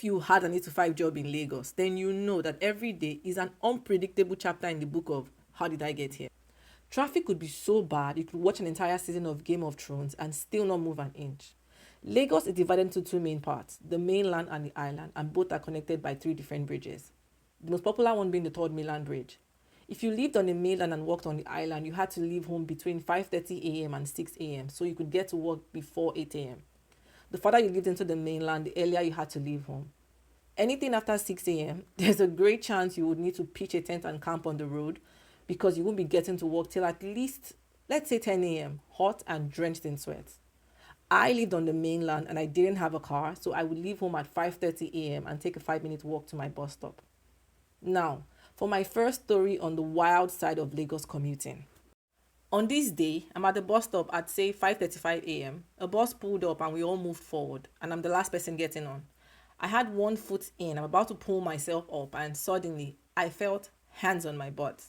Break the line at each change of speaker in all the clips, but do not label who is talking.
If you had an 8 to 5 job in Lagos, then you know that every day is an unpredictable chapter in the book of how did I get here. Traffic could be so bad you could watch an entire season of Game of Thrones and still not move an inch. Lagos is divided into two main parts, the mainland and the island, and both are connected by three different bridges. The most popular one being the third Mainland Bridge. If you lived on the mainland and worked on the island, you had to leave home between 5:30 a.m. and 6 a.m. so you could get to work before 8 a.m. The farther you lived into the mainland, the earlier you had to leave home. Anything after 6 a.m., there's a great chance you would need to pitch a tent and camp on the road because you won't be getting to work till at least, let's say 10 a.m., hot and drenched in sweat. I lived on the mainland and I didn't have a car, so I would leave home at 5:30 a.m. and take a 5-minute walk to my bus stop. Now, for my first story on the wild side of Lagos commuting. On this day, I'm at the bus stop at say 5:35 a.m. A bus pulled up and we all moved forward, and I'm the last person getting on. I had one foot in, I'm about to pull myself up, and suddenly I felt hands on my butt.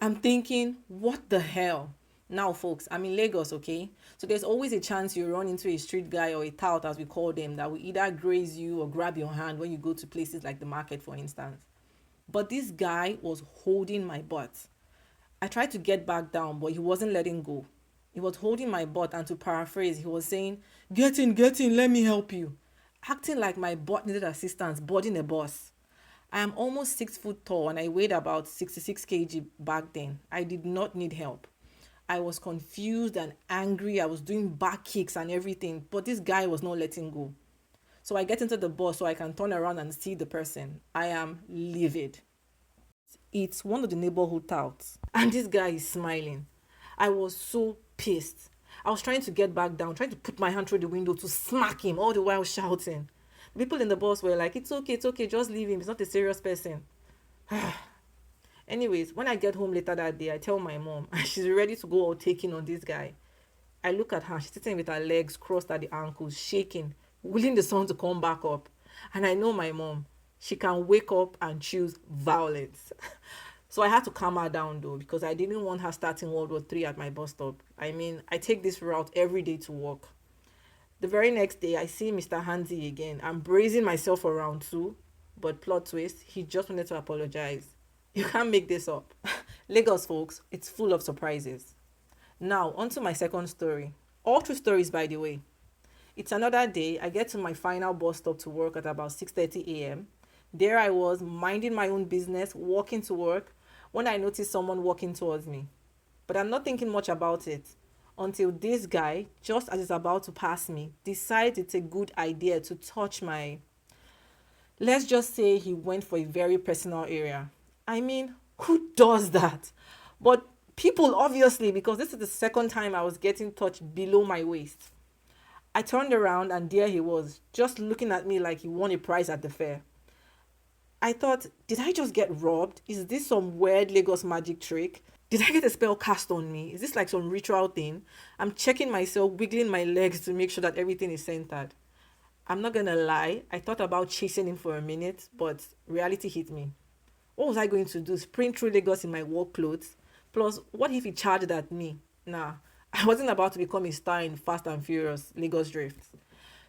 I'm thinking, what the hell? Now, folks, I'm in Lagos, okay? So there's always a chance you run into a street guy or a tout, as we call them, that will either graze you or grab your hand when you go to places like the market, for instance. But this guy was holding my butt. I tried to get back down, but he wasn't letting go. He was holding my butt, and to paraphrase, he was saying, get in, let me help you. Acting like my butt needed assistance boarding a bus. I am almost 6 foot tall and I weighed about 66 kg back then. I did not need help. I was confused and angry. I was doing back kicks and everything, but this guy was not letting go. So I get into the bus so I can turn around and see the person. I am livid. It's one of the neighborhood touts, and this guy is smiling. I was so pissed. I was trying to get back down, trying to put my hand through the window to smack him, all the while shouting. The people in the bus were like, it's okay, just leave him. He's not a serious person. Anyways, when I get home later that day, I tell my mom, and she's ready to go out taking on this guy. I look at her, she's sitting with her legs crossed at the ankles, shaking, willing the sun to come back up. And I know my mom, she can wake up and choose violence. So I had to calm her down though, because I didn't want her starting World War III at my bus stop. I mean, I take this route every day to work. The very next day, I see Mr. Hansi again. I'm bracing myself for round 2, but plot twist, he just wanted to apologize. You can't make this up. Lagos, folks, it's full of surprises. Now, on to my second story. All true stories, by the way. It's another day. I get to my final bus stop to work at about 6:30 a.m. There I was, minding my own business, walking to work, when I noticed someone walking towards me. But I'm not thinking much about it until this guy, just as he's about to pass me, decides it's a good idea to touch my... Let's just say he went for a very personal area. I mean, who does that? But people, obviously, because this is the second time I was getting touched below my waist. I turned around and there he was, just looking at me like he won a prize at the fair. I thought, did I just get robbed? Is this some weird Lagos magic trick? Did I get a spell cast on me? Is this like some ritual thing? I'm checking myself, wiggling my legs to make sure that everything is centered. I'm not gonna lie, I thought about chasing him for a minute, but reality hit me. What was I going to do? Sprint through Lagos in my work clothes? Plus, what if he charged at me? Nah, I wasn't about to become a star in Fast and Furious Lagos Drift.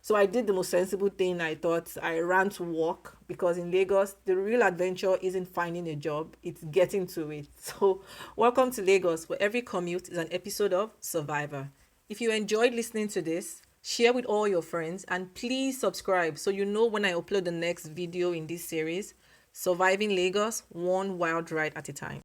So I did the most sensible thing. I thought I ran to work, because in Lagos, the real adventure isn't finding a job, it's getting to it. So welcome to Lagos, where every commute is an episode of Survivor. If you enjoyed listening to this, share with all your friends, and please subscribe so you know when I upload the next video in this series, Surviving Lagos, one wild ride at a time.